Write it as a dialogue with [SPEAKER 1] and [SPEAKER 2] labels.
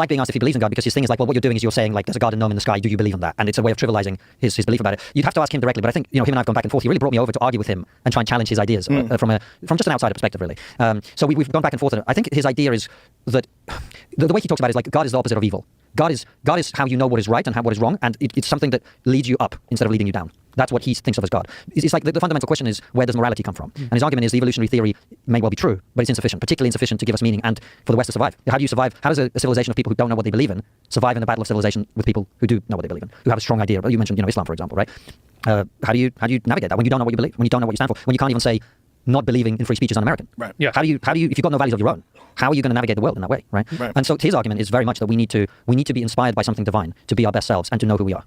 [SPEAKER 1] like being asked if he believes in God, because his thing is like, well, what you're doing is you're saying like, there's a God unknown in the sky. Do you believe in that? And it's a way of trivializing his belief about it. You'd have to ask him directly, but I think him and I've gone back and forth. He really brought me over to argue with him and try and challenge his ideas from just an outsider perspective, really. So we've gone back and forth. And I think his idea is that the way he talks about it is like God is the opposite of evil. God is how you know what is right and what is wrong, and it's something that leads you up instead of leading you down. That's what he thinks of as God. It's like the fundamental question is, where does morality come from? And his argument is the evolutionary theory may well be true, but it's insufficient, particularly insufficient to give us meaning and for the West to survive. How do you survive? How does a civilization of people who don't know what they believe in survive in a battle of civilization with people who do know what they believe in, who have a strong idea? You mentioned Islam, for example, right? How do you navigate that when you don't know what you believe, when you don't know what you stand for, when you can't even say not believing in free speech is un-American?
[SPEAKER 2] Right.
[SPEAKER 1] Yeah. How do you if you've got no values of your own, how are you going to navigate the world in that way, right? And so his argument is very much that we need to be inspired by something divine to be our best selves and to know who we are.